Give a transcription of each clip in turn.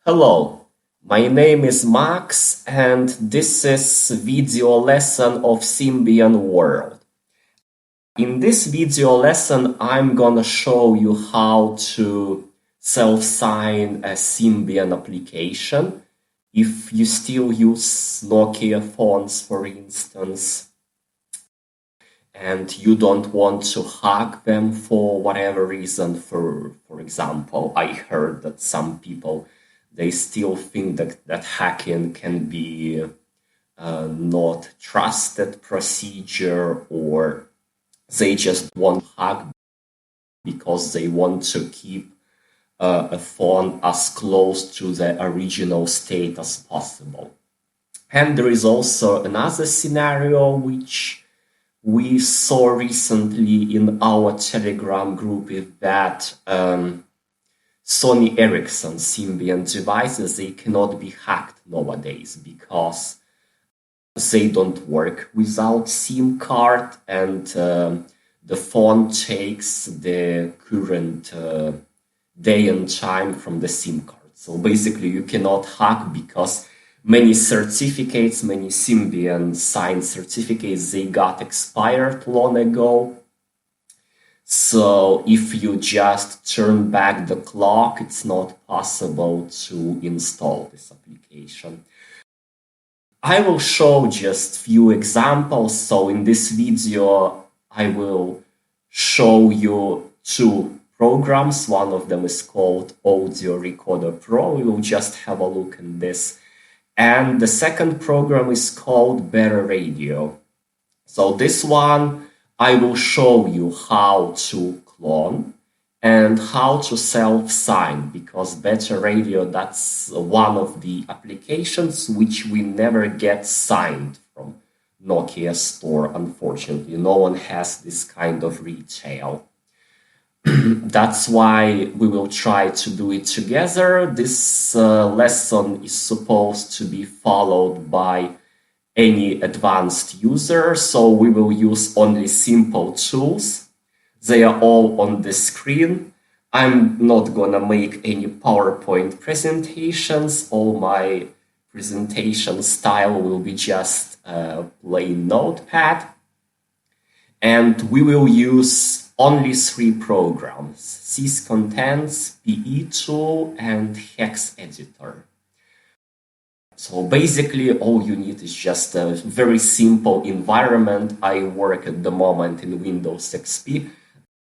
Hello, my name is Max and this is video lesson of Symbian world. In this video lesson, I'm gonna show you how to self-sign a Symbian application. If you still use Nokia phones, for instance, and you don't want to hack them for whatever reason, for example, I heard that some people they still think that hacking can be not trusted procedure, or they just want to hack because they want to keep a phone as close to the original state as possible. And there is also another scenario which we saw recently in our Telegram group is that Sony Ericsson Symbian devices, they cannot be hacked nowadays because they don't work without SIM card, and the phone takes the current day and time from the SIM card. So basically you cannot hack because many certificates, many Symbian signed certificates, they got expired long ago. So if you just turn back the clock, it's not possible to install this application. I will show just few examples. So in this video, I will show you two programs. One of them is called Audio Recorder Pro. We will just have a look at this. And the second program is called Better Radio. So this one, I will show you how to clone and how to self-sign, because Better Radio, that's one of the applications which we never get signed from Nokia store, unfortunately. No one has this kind of retail. That's why we will try to do it together. This lesson is supposed to be followed by any advanced user, so we will use only simple tools. They are all on the screen. I'm not gonna make any PowerPoint presentations. All my presentation style will be just a plain notepad. And we will use only three programs: syscontents, PE tool, and hex editor. So basically all you need is just a very simple environment. I work at the moment in Windows XP.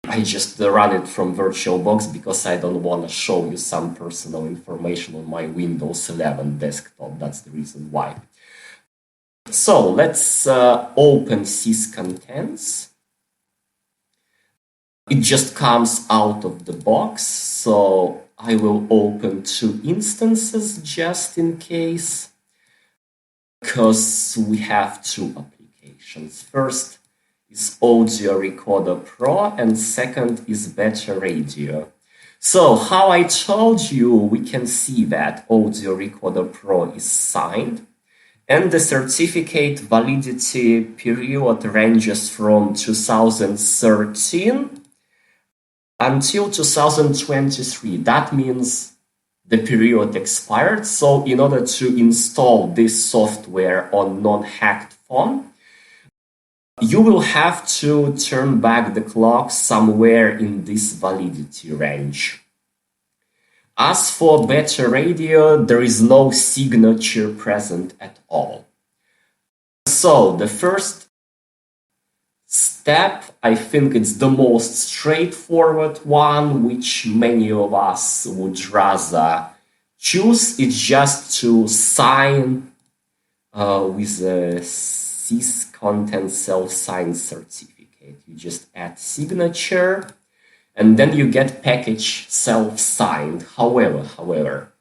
I just run it from VirtualBox because I don't want to show you some personal information on my Windows 11 desktop. That's the reason why. So let's open syscontents. It just comes out of the box, so I will open two instances just in case, because we have two applications. First is Audio Recorder Pro and second is Better Radio. So how I told you, we can see that Audio Recorder Pro is signed, and the certificate validity period ranges from 2013 until 2023. That means the period expired. So in order to install this software on non-hacked phone, you will have to turn back the clock somewhere in this validity range. As for Better Radio, there is no signature present at all. So the first step, I think it's the most straightforward one, which many of us would rather choose. It's just to sign with a syscontent self-sign certificate. You just add signature and then you get package self-signed. However,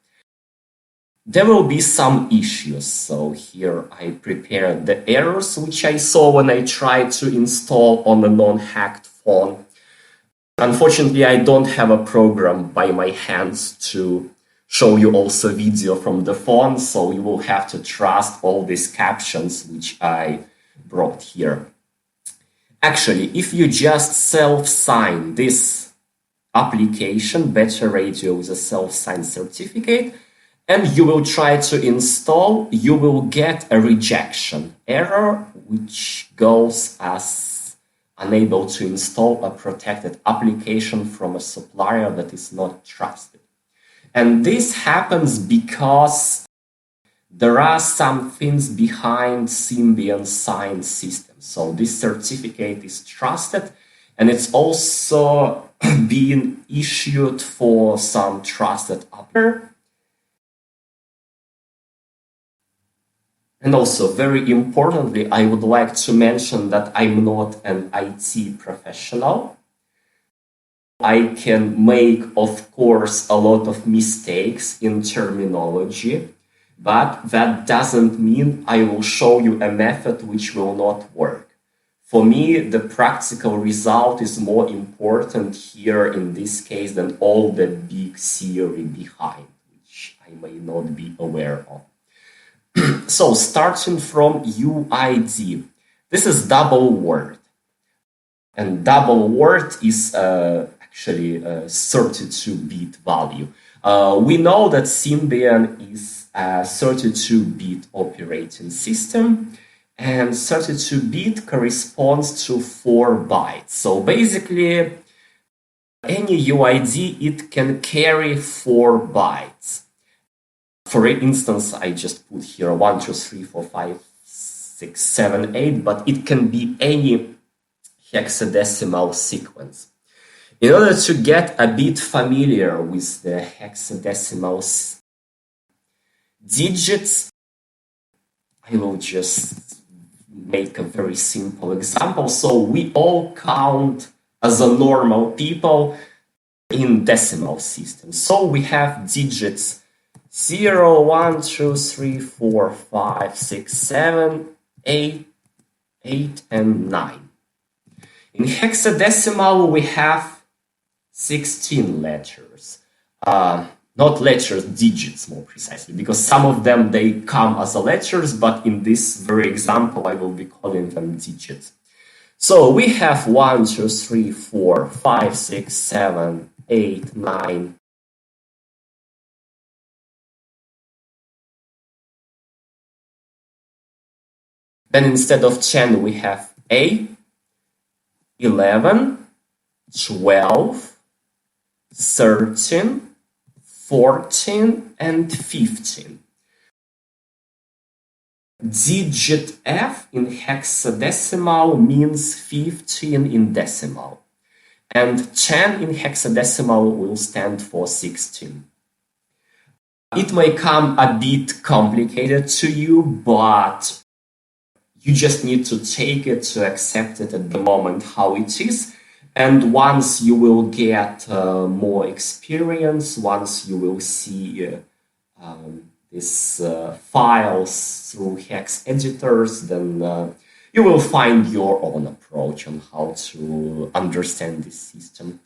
there will be some issues. So here I prepared the errors which I saw when I tried to install on a non-hacked phone. Unfortunately, I don't have a program by my hands to show you also video from the phone, so you will have to trust all these captions which I brought here. Actually, if you just self-sign this application, Better Radio with a self-signed certificate, and you will try to install, you will get a rejection error, which goes as unable to install a protected application from a supplier that is not trusted. And this happens because there are some things behind Symbian sign system. So this certificate is trusted, and it's also being issued for some trusted operator. And also, very importantly, I would like to mention that I'm not an IT professional. I can make, of course, a lot of mistakes in terminology, but that doesn't mean I will show you a method which will not work. For me, the practical result is more important here in this case than all the big theory behind, which I may not be aware of. So starting from UID, this is double word. And double word is actually a 32-bit value. We know that Symbian is a 32-bit operating system, and 32-bit corresponds to 4 bytes. So basically, any UID, it can carry 4 bytes. For instance, I just put here 1, 2, 3, 4, 5, 6, 7, 8, but it can be any hexadecimal sequence. In order to get a bit familiar with the hexadecimal digits, I will just make a very simple example. So we all count as a normal people in decimal system. So we have digits 0, 1, 2, 3, 4, 5, 6, 7, 8, 8, and 9. In hexadecimal, we have 16 letters. Not letters, digits more precisely, because some of them, they come as letters, but in this very example, I will be calling them digits. So we have 1, 2, 3, 4, 5, 6, 7, 8, 9. Then instead of 10, we have 8, 11, 12, 13, 14, and 15. Digit F in hexadecimal means 15 in decimal, and 10 in hexadecimal will stand for 16. It may come a bit complicated to you, but you just need to take it to accept it at the moment how it is. And once you will get more experience, once you will see these files through hex editors, then you will find your own approach on how to understand this system.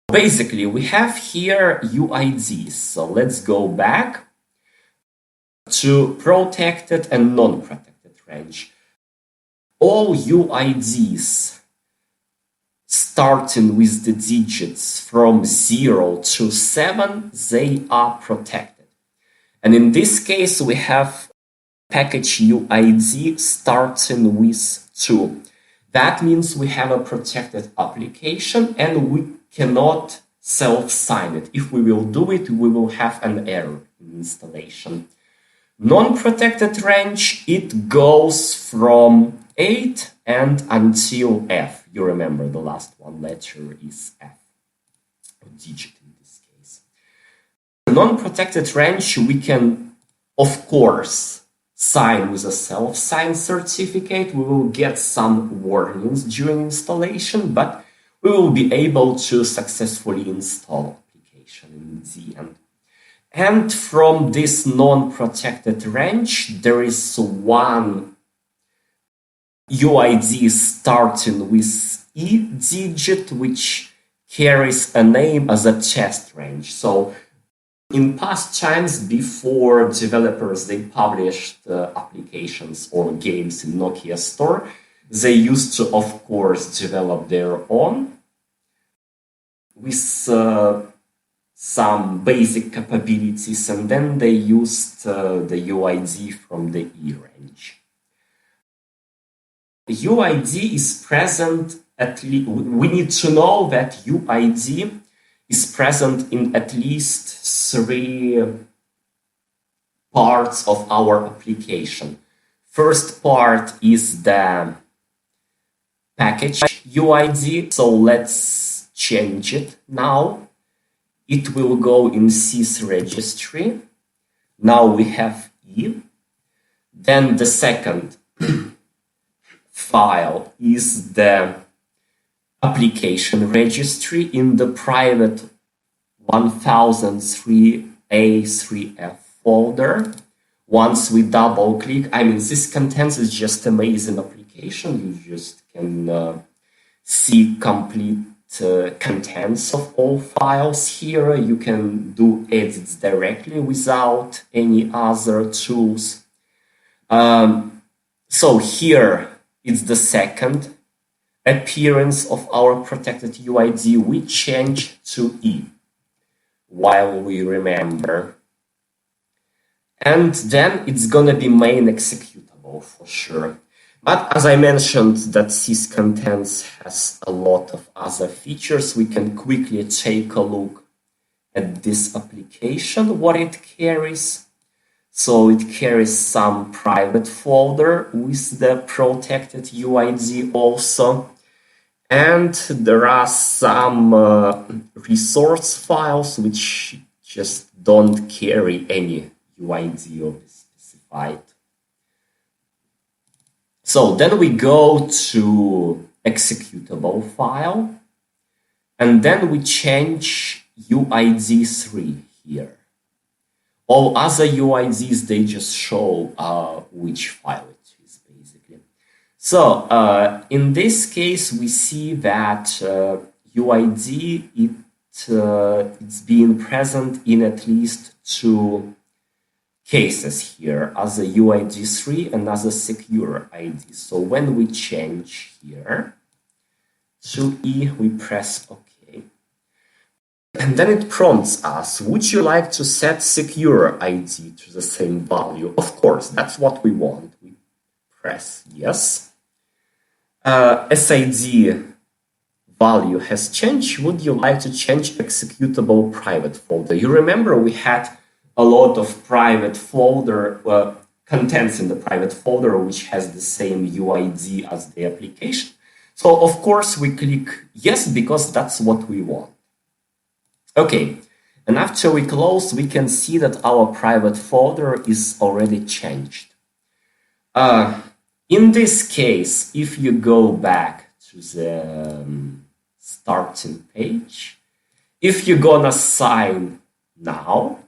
Basically, we have here UIDs. So let's go back to protected and non-protected range. All UIDs starting with the digits from 0 to 7, they are protected. And in this case, we have package UID starting with 2. That means we have a protected application and we cannot self-sign it. If we will do it, we will have an error in installation. Non-protected range, it goes from 8 and until F. You remember the last one letter is F, or digit in this case. Non-protected range, we can, of course, sign with a self-sign certificate. We will get some warnings during installation, but we will be able to successfully install application in the end. And from this non-protected range, there is one UID starting with E digit, which carries a name as a test range. So in past times, before developers, they published applications or games in Nokia store, they used to, of course, develop their own with some basic capabilities, and then they used the UID from the E range. The UID is present at least, we need to know that UID is present in at least 3 parts of our application. First part is the package UID, so let's change it now. It will go in sys registry. Now we have E. Then the second file is the application registry in the private 1003A3F folder. Once we double click, I mean, this contents is just amazing application. You just can see complete contents of all files here. You can do edits directly without any other tools. So here it's the second appearance of our protected UID. We change to E while we remember. And then it's gonna be main executable for sure. But as I mentioned, that syscontents has a lot of other features. We can quickly take a look at this application, what it carries. So it carries some private folder with the protected UID also. And there are some resource files which just don't carry any UID of the specified. So then we go to executable file, and then we change UID3 here. All other UIDs, they just show which file it is, basically. So in this case, we see that UID, it's being present in at least 2 cases here, as a UID3 and as a secure ID. So when we change here to E, we press OK. And then it prompts us, would you like to set secure ID to the same value? Of course, that's what we want. We press yes. SID value has changed. Would you like to change executable private folder? You remember we had a lot of private folder contents in the private folder which has the same UID as the application. So of course we click yes, because that's what we want. Okay, and after we close, we can see that our private folder is already changed. In this case, if you go back to the starting page, if you're gonna sign now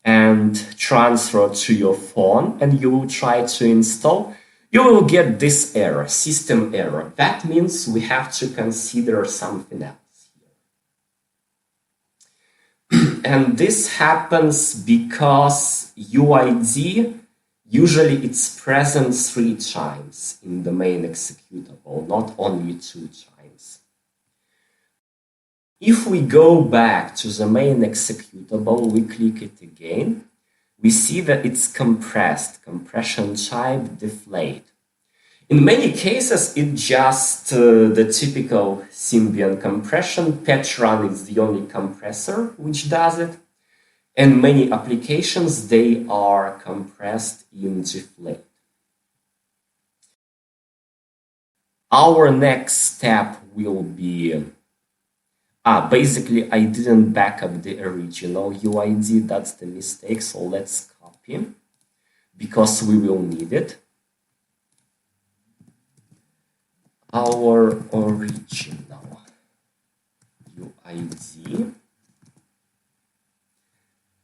and transfer to your phone and you will try to install, you will get this error, system error. That means we have to consider something else here. And this happens because UID, usually it's present 3 times in the main executable, not only 2 times. If we go back to the main executable, we click it again, we see that it's compressed, compression type deflate. In many cases, it's just the typical Symbian compression. Petran is the only compressor which does it. And many applications, they are compressed in deflate. Our next step will be basically, I didn't back up the original UID. That's the mistake. So let's copy because we will need it. Our original UID.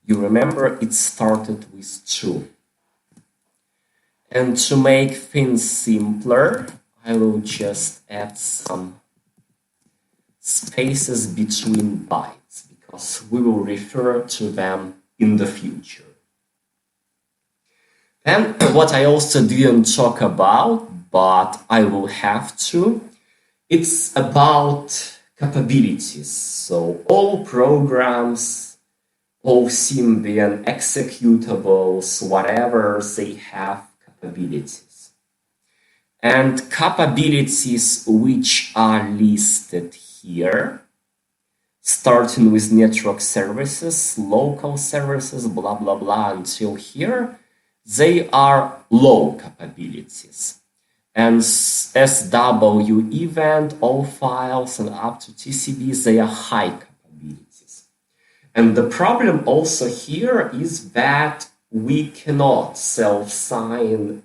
You remember it started with 2. And to make things simpler, I will just add some spaces between bytes because we will refer to them in the future. And what I also didn't talk about, but I will have to, it's about capabilities. So all programs, all Symbian executables, whatever, they have capabilities. And capabilities which are listed here, starting with network services, local services, blah, blah, blah, until here, they are low capabilities. And SW event, all files, and up to TCP, they are high capabilities. And the problem also here is that we cannot self-sign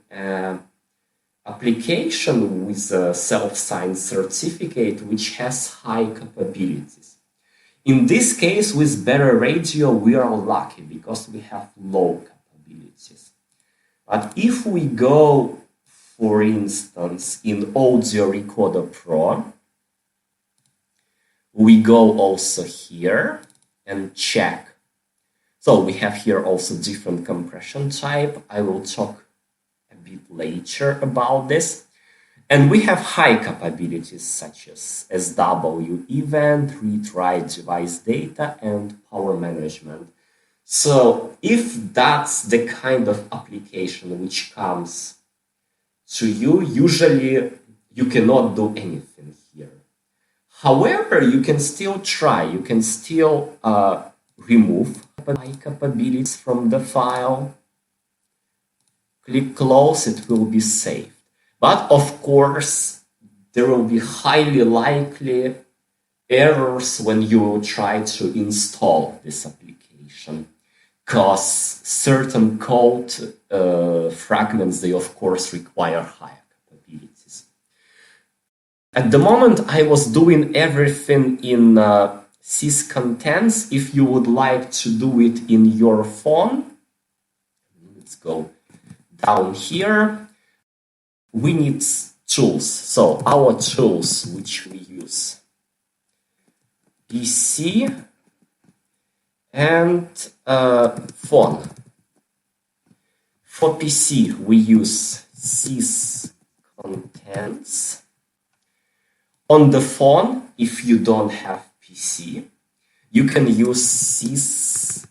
application with a self-signed certificate which has high capabilities. In this case, with better radio, we are lucky because we have low capabilities. But if we go, for instance, in Audio Recorder Pro, we go also here and check. So we have here also different compression type. I will talk a bit later about this. And we have high capabilities such as SW event, read-write device data, and power management. So if that's the kind of application which comes to you, usually you cannot do anything here. However, you can still try. You can still remove high capabilities from the file. Click close, it will be saved. But of course, there will be highly likely errors when you try to install this application, because certain code fragments, they of course require higher capabilities. At the moment, I was doing everything in syscontents. If you would like to do it in your phone, let's go down here. We need tools. So our tools which we use, PC and phone. For PC, we use syscontents. On the phone, if you don't have PC, you can use syseditor.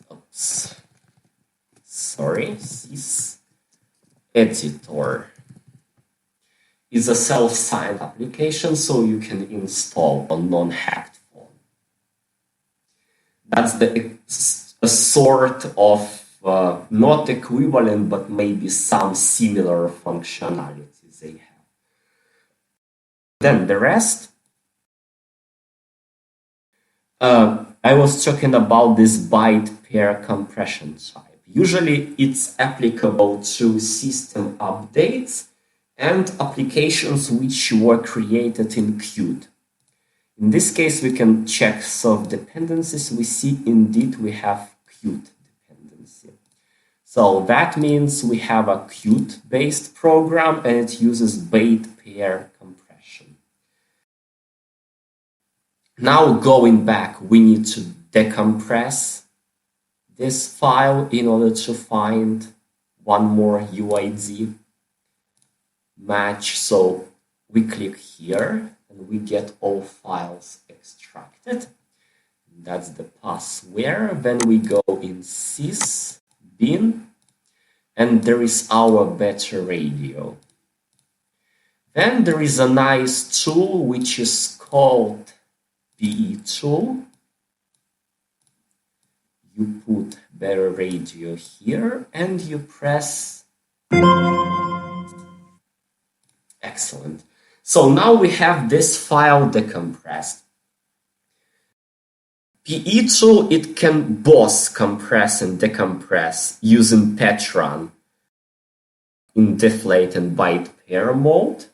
It's a self-signed application, so you can install a non-hacked phone. That's a sort of not equivalent, but maybe some similar functionalities they have. Then the rest, I was talking about this byte pair compression type. Usually it's applicable to system updates and applications which were created in Qt. In this case, we can check soft dependencies. We see indeed we have Qt dependency. So that means we have a Qt-based program and it uses byte pair compression. Now going back, we need to decompress this file in order to find one more UID match. So we click here and we get all files extracted. That's the password. Then we go in sysbin and there is our better radio. Then there is a nice tool which is called PE tool. You put better radio here and you press. Excellent. So now we have this file decompressed. PE tool, it can both compress and decompress using Petron in deflate and byte pair mode.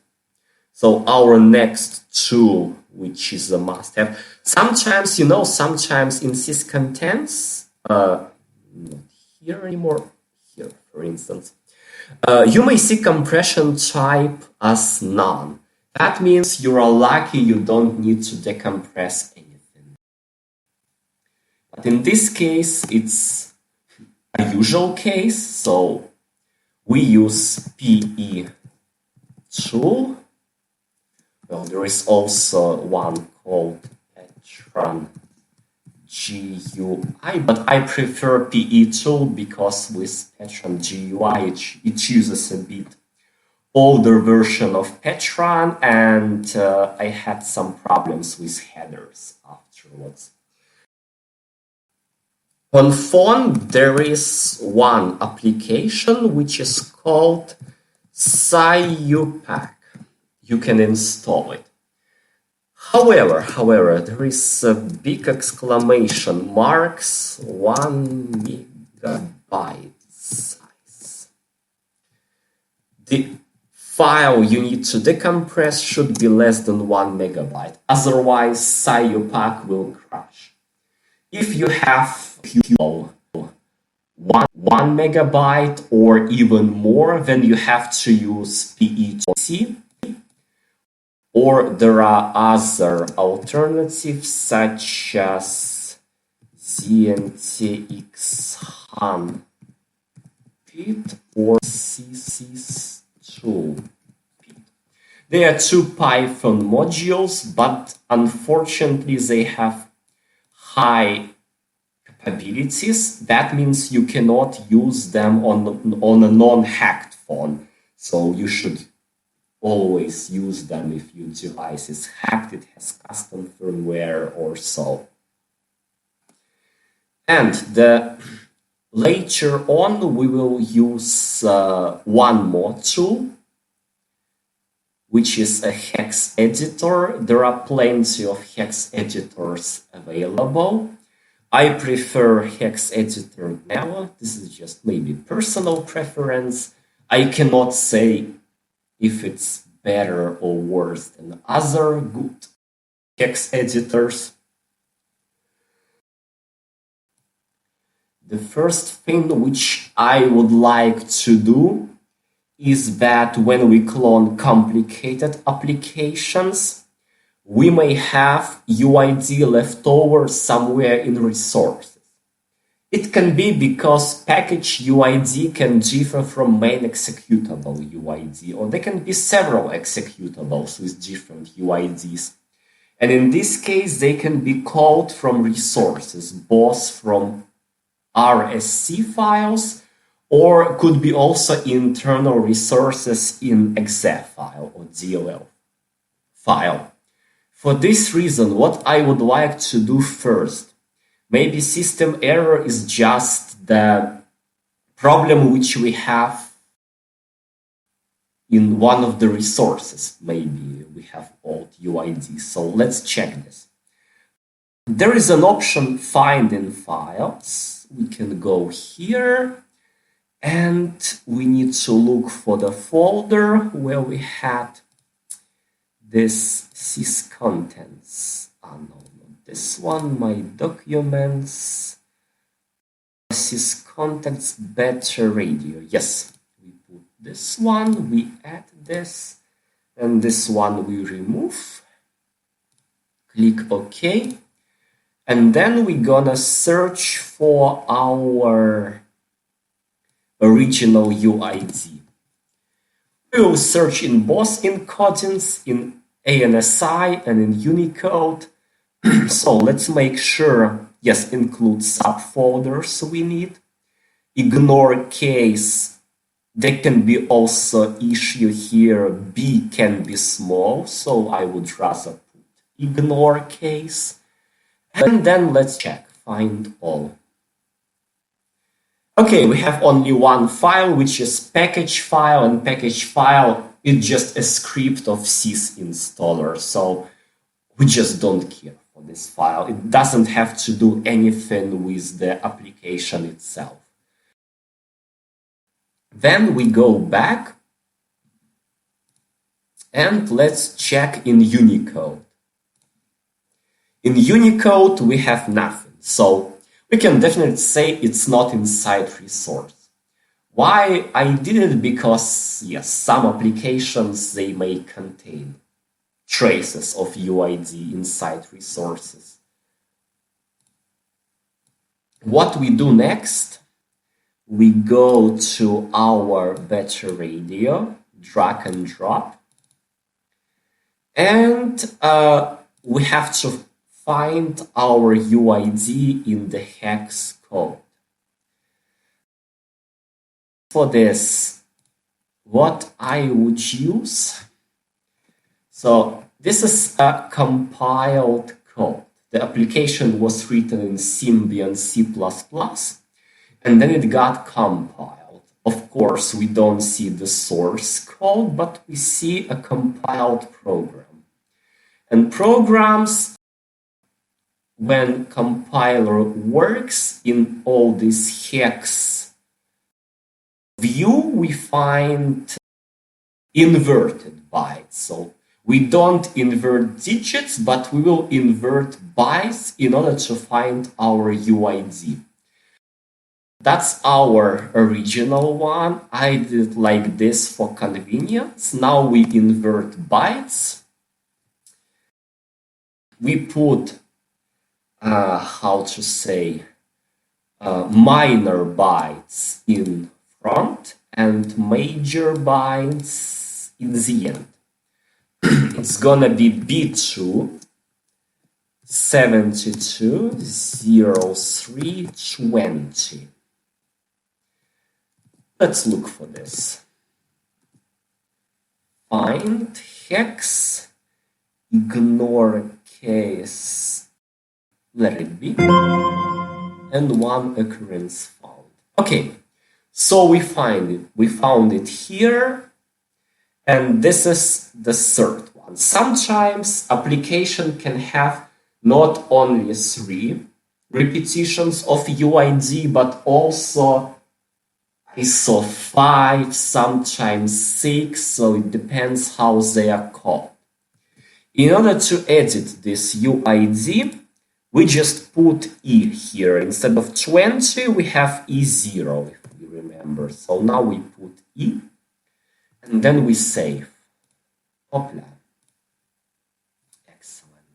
So our next tool, which is a must-have. Sometimes, sometimes in syscontents, not here anymore, here, for instance, you may see compression type as none. That means you are lucky you don't need to decompress anything. But in this case, it's a usual case, so we use PE tool. Well, there is also one called Petron GUI, but I prefer PE tool because with Petron GUI it uses a bit older version of Petron, and I had some problems with headers afterwards. On phone, there is one application which is called Symbian. You can install it. However, there is a big exclamation marks 1 megabyte size. The file you need to decompress should be less than 1 megabyte. Otherwise, Symbian will crash. If you have 1 megabyte or even more, then you have to use PET. Or there are other alternatives such as ZNTX100 or CC2. They are two Python modules, but unfortunately they have high capabilities. That means you cannot use them on a non-hacked phone. So you should always use them if your device is hacked, it has custom firmware or so. And later on we will use one more tool, which is a hex editor. There are plenty of hex editors available. I prefer hex editor now. This is just maybe personal preference. I cannot say if it's better or worse than other good hex editors. The first thing which I would like to do is that when we clone complicated applications, we may have UID left over somewhere in resources. It can be because package UID can differ from main executable UID, or there can be several executables with different UIDs. And in this case, they can be called from resources, both from RSC files, or could be also internal resources in exe file or DLL file. For this reason, what I would like to do first, maybe system error is just the problem which we have in one of the resources. Maybe we have old UID. So let's check this. There is an option find in files. We can go here and we need to look for the folder where we had this syscontents. No, this one, my documents, syscontents better radio. Yes, we put this one, we add this, and this one we remove. Click OK. And then we're gonna search for our original UID. We will search in both encodings, in ANSI and in Unicode. So let's make sure, yes, include subfolders we need. Ignore case. There can be also issue here. B can be small, so I would rather put ignore case. And then let's check, find all. Okay, we have only one file, which is package file, and package file is just a script of sys installer. So we just don't care for this file. It doesn't have to do anything with the application itself. Then we go back and let's check in Unicode. In Unicode, we have nothing. So we can definitely say it's not inside resource. Why I did it? Because, yes, some applications, they may contain traces of UID inside resources. What we do next, we go to our better radio, drag and drop, and we have to find our UID in the hex code. For this, what I would use, so this is a compiled code. The application was written in Symbian C++, and then it got compiled. Of course, we don't see the source code, but we see a compiled program. And programs, when compiler works in all this hex view, we find inverted bytes. So we don't invert digits, but we will invert bytes in order to find our UID. That's our original one. I did like this for convenience. Now we invert bytes. We put, minor bytes in front and major bytes in the end. It's gonna be B2 72 03 20. Let's look for this. Find hex, ignore case, let it be, and one occurrence found. Okay, so we find it. We found it here, and this is the third one. Sometimes application can have not only 3 repetitions of UID, but also I saw 5, sometimes 6, so it depends how they are called. In order to edit this UID, we just put E here. Instead of 20, we have E0, if you remember. So now we put E, and then we save. Hopla. Excellent.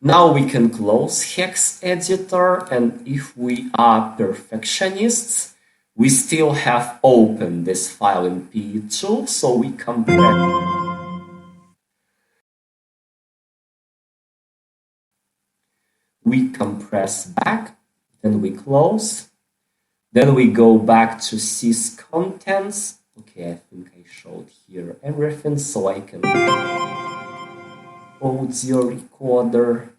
Now we can close hex editor, and if we are perfectionists, we still have opened this file in PE2, so we compress. We compress back, then we close, then we go back to sys contents. Okay, I think I showed here everything, so I can audio recorder.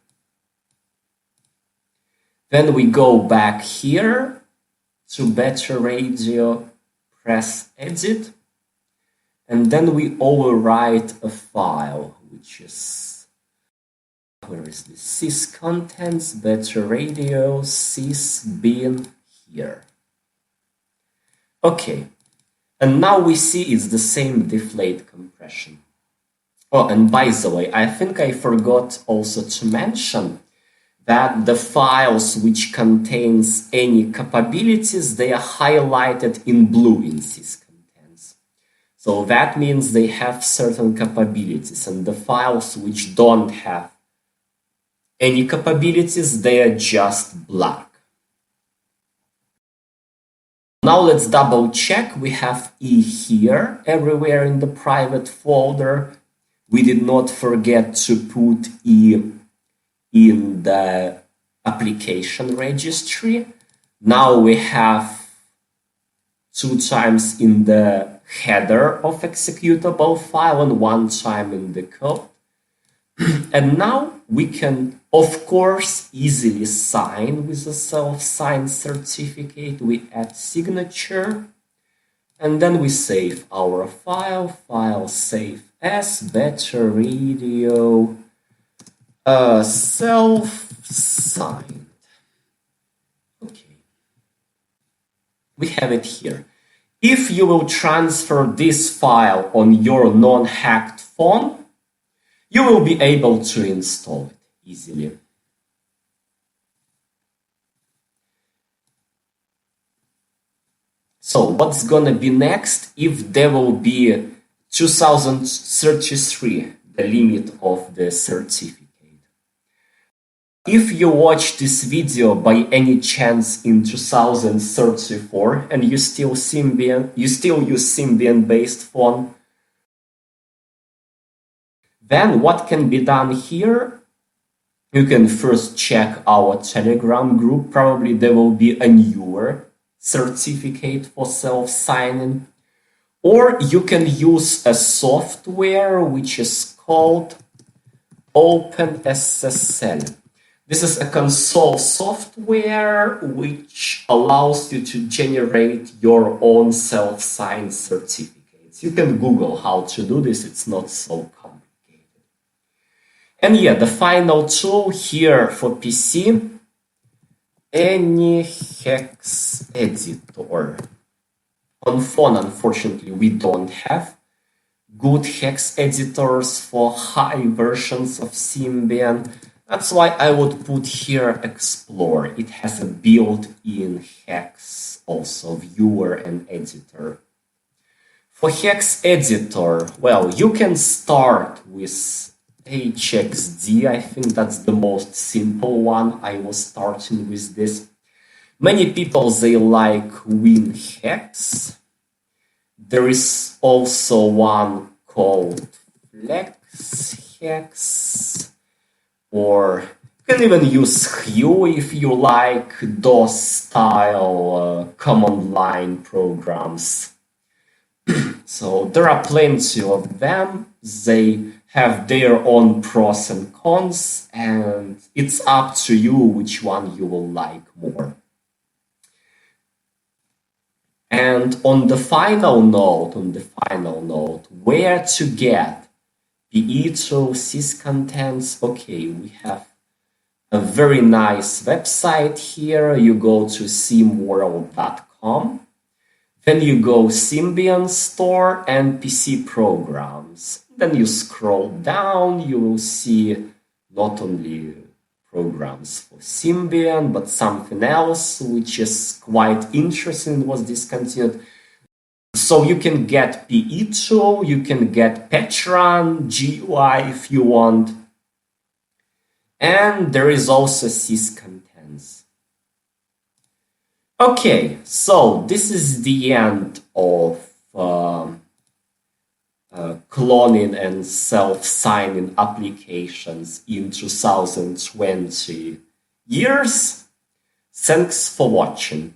Then we go back here to Better Radio, press edit, and then we overwrite a file, which is, where is this? Sys contents, Better Radio, sys bin here. Okay, and now we see it's the same deflate compression. Oh, and by the way, I think I forgot also to mention that the files which contains any capabilities, they are highlighted in blue in sys contents. So that means they have certain capabilities, and the files which don't have any capabilities, they are just black. Now let's double check. We have E here, everywhere in the private folder. We did not forget to put E in the application registry. Now we have 2 times in the header of executable file and 1 time in the code. And now we can, of course, easily sign with a self-signed certificate. We add signature, and then we save our file. File save as Better Radio self-signed. Okay, we have it here. If you will transfer this file on your non-hacked phone, you will be able to install it easily. So what's gonna be next if there will be 2033, the limit of the certificate? If you watch this video by any chance in 2034 and you still use Symbian based phone, then what can be done here? You can first check our Telegram group. Probably there will be a newer certificate for self-signing. Or you can use a software which is called OpenSSL. This is a console software which allows you to generate your own self-signed certificates. You can Google how to do this, it's not so complicated. And yeah, the final tool here for PC, any hex editor. On phone, unfortunately, we don't have good hex editors for high versions of Symbian. That's why I would put here Explore. It has a built-in hex, also viewer and editor. For hex editor, well, you can start with HXD. I think that's the most simple one. I was starting with this. Many people, they like WinHex. There is also one called FlexHex. Or you can even use Hue if you like DOS-style command line programs. So there are plenty of them. They have their own pros and cons, and it's up to you which one you will like more. And on the final note, where to get PE2 syscontents? Okay, we have a very nice website here. You go to simworld.com. Then you go Symbian Store and PC Programs. Then you scroll down, you will see not only programs for Symbian, but something else which is quite interesting, was discontinued. So you can get PE2, you can get Petran, GUI if you want. And there is also syscontents. Okay, so this is the end of cloning and self-signing applications in 2020 years. Thanks for watching.